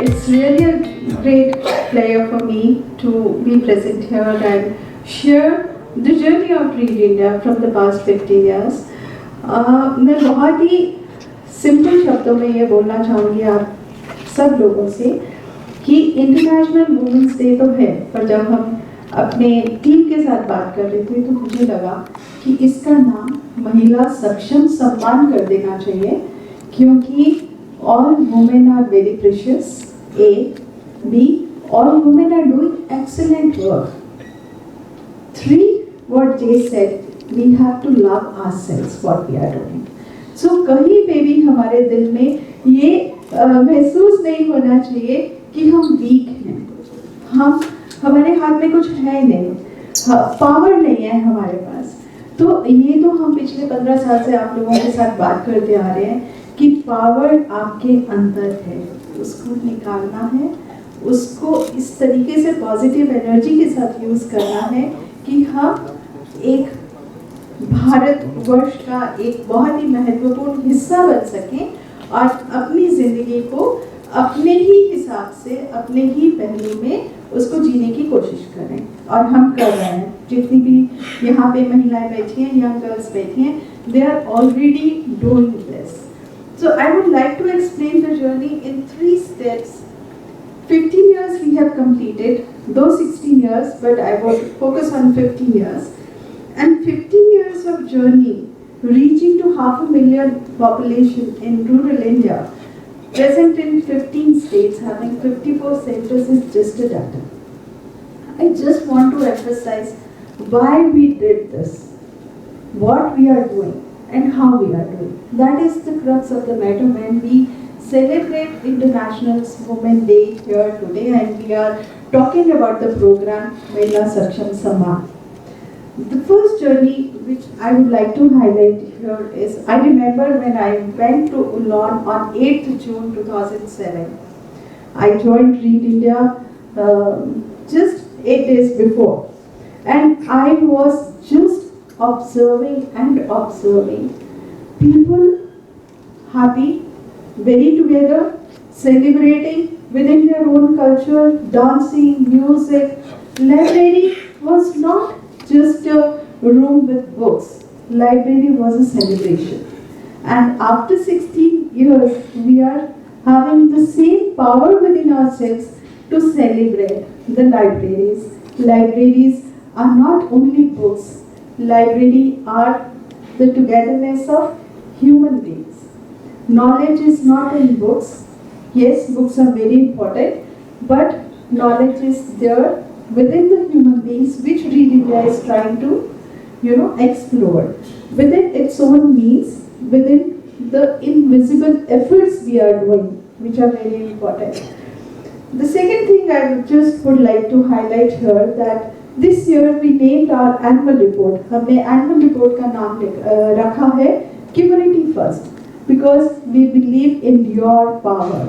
It's really a great pleasure for me to be present here and share the journey of Read India from the past 15 years. मैं बहुत ही simple शब्दों में ये बोलना चाहूँगी आप सब लोगों से कि इंटरनेशनल वुमेन्स डे तो है, पर जब हम अपने टीम के साथ बात कर रहे थे तो मुझे लगा कि इसका नाम महिला सक्षम सम्मान कर देना चाहिए, क्योंकि all women are very precious. A, B, all women are doing excellent work. 3, what Jay said, we have to love ourselves what we are doing. So कहीं पे भी हमारे दिल में ये महसूस नहीं होना चाहिए कि हम वीक हैं, हमारे हाथ में कुछ है नहीं, पावर नहीं है हमारे पास। तो ये तो हम पिछले 15 साल से आप लोगों के साथ बात करते आ रहे हैं कि पावर आपके अंदर है, उसको निकालना है, उसको इस तरीके से पॉजिटिव एनर्जी के साथ यूज करना है कि हम एक भारतवर्ष का एक बहुत ही महत्वपूर्ण हिस्सा बन सकें और अपनी जिंदगी को अपने ही हिसाब से अपने ही पहलू में उसको जीने की कोशिश करें। और हम कर रहे हैं, जितनी भी यहाँ पे महिलाएं बैठी हैं, यंग गर्ल्स बैठी हैं, they are already doing this. So I would like to explain the journey in 3 steps. 15 years we have completed, though 16 years, but I will focus on 15 years. And 15 years of journey, reaching to 500,000 population in rural India, present in 15 states, having 54 centers is just a data. I just want to emphasize why we did this, what we are doing, and how we are doing. That is the crux of the matter when we celebrate International Women's Day here today, and we are talking about the program Mahila Saksham Samman. The first journey which I would like to highlight here is, I remember when I went to Ullon on 8th June 2007. I joined Read India just 8 days before, and I was just observing people happy, very together, celebrating within their own culture, dancing, music. Library was not just a room with books. Library was a celebration. And after 16 years, we are having the same power within ourselves to celebrate the libraries. Libraries are not only books. Library are the togetherness of human beings. Knowledge is not in books. Yes, books are very important, but knowledge is there within the human beings, which Read India is trying to, explore within its own means, within the invisible efforts we are doing, which are very important. The second thing would like to highlight here, that this year we named our annual report. हमने annual report का नाम रखा है Community First, because we believe in your power,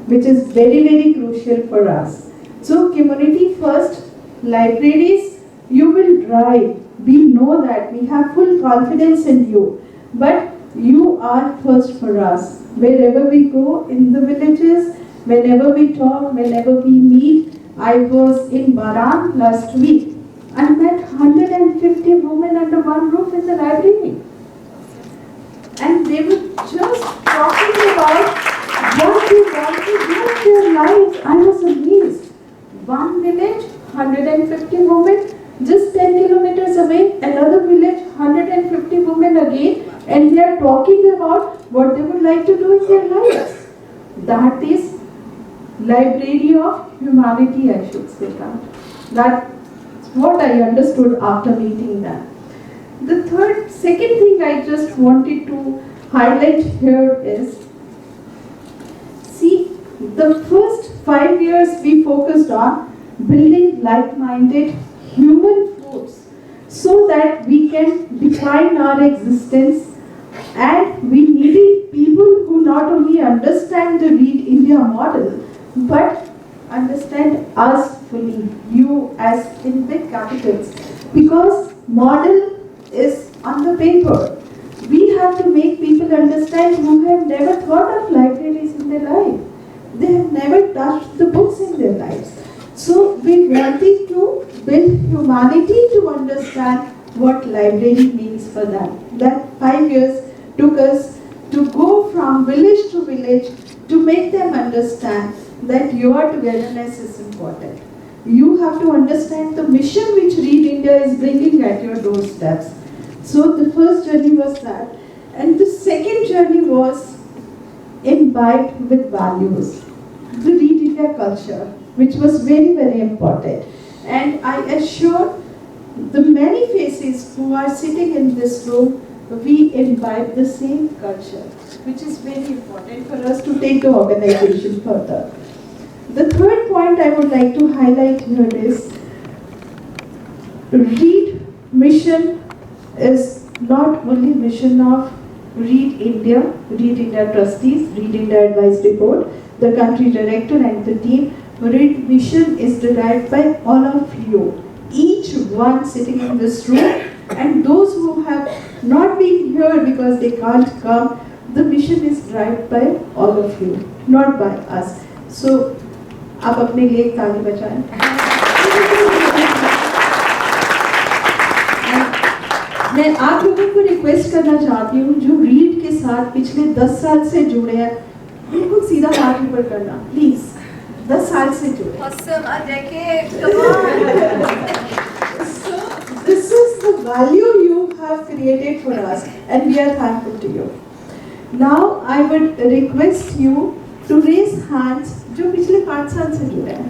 which is very, very crucial for us. So community first, libraries, you will drive. We know that, we have full confidence in you, but you are first for us. Wherever we go in the villages, whenever we talk, whenever we meet. I was in Baran last week and met 150 women under one roof in the library. And they were just talking about what they want to do in their lives. I was amazed. One village, 150 women, just 10 kilometers away, another village, 150 women again, and they are talking about what they would like to do in their lives. That is library of humanity, I should say that. That's what I understood after meeting them. The second thing I just wanted to highlight here is, see, the first 5 years we focused on building like-minded human force so that we can define our existence, and we needed people who not only understand the Read India model but understand us fully, you as in big capitals, because model is on the paper. We have to make people understand who have never thought of libraries in their life. They have never touch the books in their lives. So we wanted to build humanity to understand what library means for them. That 5 years took us to go from village to village to make them understand that your togetherness is important. You have to understand the mission which Read India is bringing at your doorsteps. So the first journey was that. And the second journey was imbibed with values. The Read India culture, which was very, very important. And I assure the many faces who are sitting in this room, we imbibe the same culture, which is very important for us to take the organization further. The third point I would like to highlight here is Read mission is not only mission of Read India trustees, Read India Advisory Board, the country director and the team. Read mission is derived by all of you, each one sitting in this room, and those who have not been here because they can't come. The mission is derived by all of you, not by us. So, आप अपने लिए एक ताली बजाएं। मैं आप लोगों को रिक्वेस्ट करना चाहती हूँ जो रीड के साथ पिछले 10 साल से जुड़े हैं, बिल्कुल सीधा हाथ ऊपर करना, प्लीज। 10 साल से जुड़े। Awesome, a decade. Come on. So this is the value you have created for us, and we are thankful to you. Now I would request you to raise hands जो पिछले 5 साल से जुड़े हैं।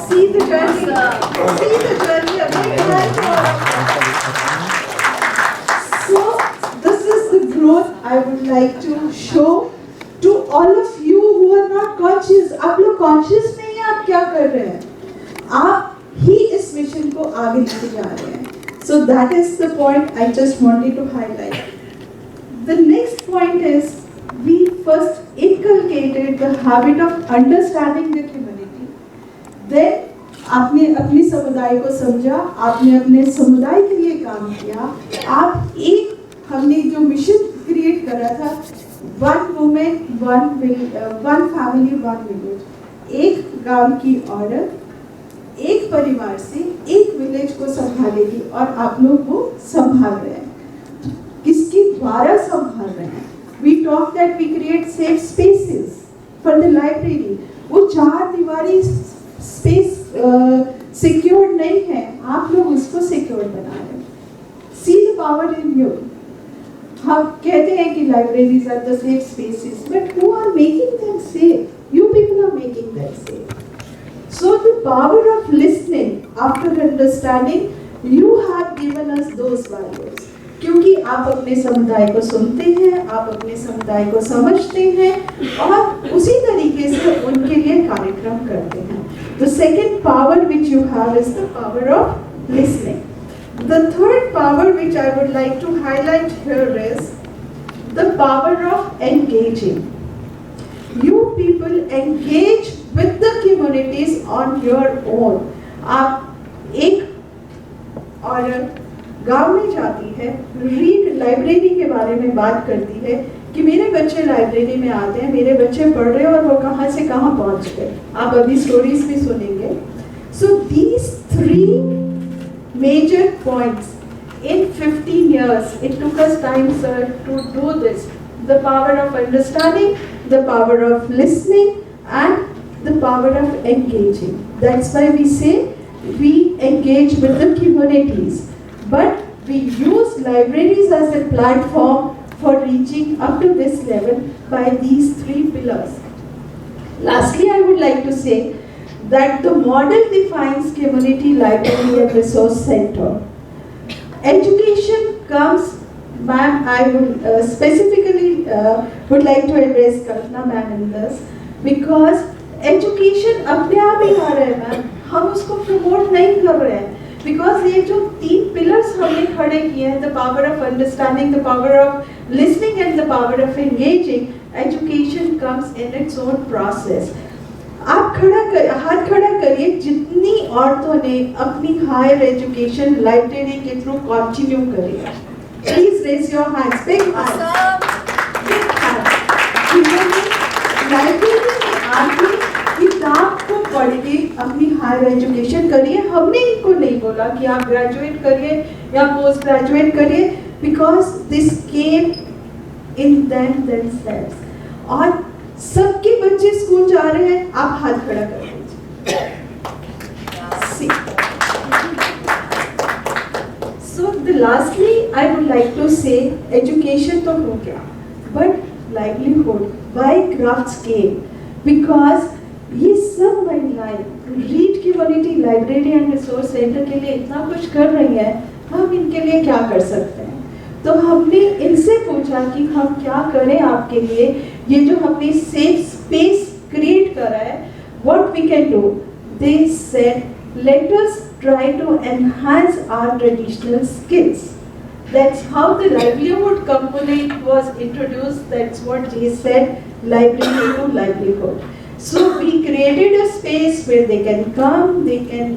See the journey. See the journey. A big hand for all of us. So this is the growth I would like to show to all of you who are not conscious. आप लोग conscious नहीं हैं आप क्या कर रहे हैं? आप ही इस मिशन को आगे लेके जा रहे हैं. So that is the point I just wanted to highlight. The next point is we first inculcated the habit of understanding the community. Then आपने अपने समुदाय को समझा, आपने अपने समुदाय के लिए काम किया. आप एक हमने जो मिशन क्रिएट करा था, one woman, one family, one village. एक गांव की औरत एक परिवार से एक विलेज को संभालेगी और आप लोग वो संभाल रहे हैं. किसके द्वारा संभाल रहे हैं? We talk that we create safe spaces for the library. वो 4 दीवारी स्पेस सिक्योर नहीं है, आप लोग उसको सिक्योर बना रहे हैं. See the power in you. हम कहते हैं कि libraries are the safe spaces, but who are making them safe? You people are making them safe. So the power of listening after understanding, you have given us those values. क्योंकि आप अपने समुदाय को सुनते हैं, आप अपने समुदाय को समझते हैं और उसी तरीके से उनके लिए कार्यक्रम करते हैं. The second power which you have is the power of listening. The third power which I would like to highlight here is the power of engaging. You people engage with the communities on your own. आप एक औरत गांव में जाती है, read library के बारे में बात करती है कि मेरे बच्चे लाइब्रेरी में आते हैं, मेरे बच्चे पढ़ रहे हैं और वो कहाँ से कहाँ पहुँच गए. आप अभी स्टोरीज भी सुनेंगे. So these 3 major points in 15 years, it took us time, sir, to do this. The power of understanding, the power of listening, and the power of engaging. That's why we say we engage with the communities. But we use libraries as a platform for reaching up to this level by these 3 pillars. Lastly, I would like to say that the model defines community library and resource center. Education comes, ma'am, I would specifically would like to address Kalpana ma'am in this, because education अपने आप ही आ रहा है ma'am, हम उसको promote नहीं कर रहे हैं. Because ये जो 3 pillars हमने खड़े किए हैं, the power of understanding, the power of listening and the power of engaging, education comes in its own process. आप हाथ खड़ा करिए जितनी औरतों ने अपनी हायर एजुकेशन लाइब्रेरी के थ्रू कंटिन्यू करी है. Please raise your hands, big hands, big hands. Library में आके क्वालिटी अपनी हायर एजुकेशन करिए। हमने इनको नहीं बोला कि आप ग्रेजुएट करिए या पोस्ट ग्रेजुएट करिए, because this came in themselves। और सबके बच्चे स्कूल जा रहे हैं, आप हाथ खड़ा कर दीजिए। So lastly I would like to say education तो हो गया, but livelihood by crafts came, because ये सब महिलाएं read community library and resource centre के लिए इतना कुछ कर रही हैं, हम इनके लिए क्या कर सकते हैं? तो हमने इनसे पूछा कि हम क्या करें आपके लिए, ये जो हमने सेफ स्पेस क्रिएट करा है, what we can do. They said let us try to enhance our traditional skills. That's how the livelihood component was introduced. That's what they said, library to livelihood. So we created a space where they can come, they can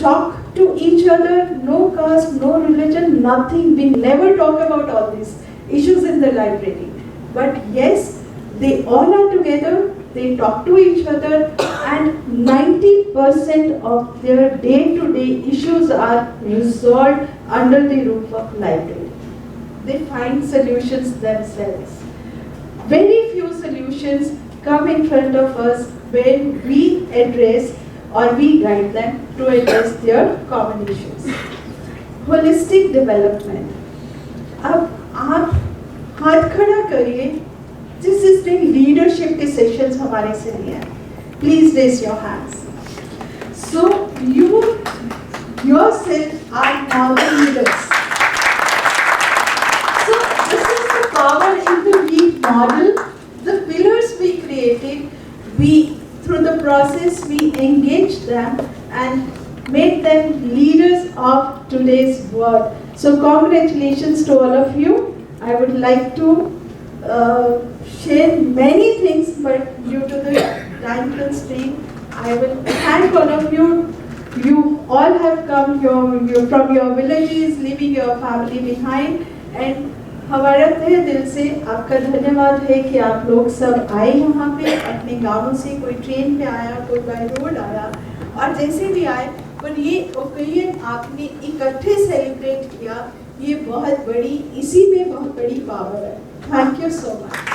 talk to each other, no caste, no religion, nothing. We never talk about all these issues in the library. But yes, they all are together, they talk to each other, and 90% of their day-to-day issues are resolved under the roof of library. They find solutions themselves. Very few solutions come in front of us when we address or we guide them to address their common issues. Holistic development. अब आप हाथ खड़ा करिए जिसने leadership के sessions हमारे से लिए हैं। Please raise your hands. So you yourself are now the leaders. So this is the power in the lead model. The pillars we created, through the process we engaged them and made them leaders of today's world. So congratulations to all of you. I would like to share many things, but due to the time constraint, I will thank all of you. You all have come from your villages, leaving your family behind, and हमारा तहे दिल से आपका धन्यवाद है कि आप लोग सब आए यहाँ पे अपने गाँवों से, कोई ट्रेन पे आया, कोई बाय रोड आया, और जैसे भी आए, पर ये ओकेजन आपने इकट्ठे सेलिब्रेट किया, ये बहुत बड़ी, इसी में बहुत बड़ी पावर है। Thank you so much.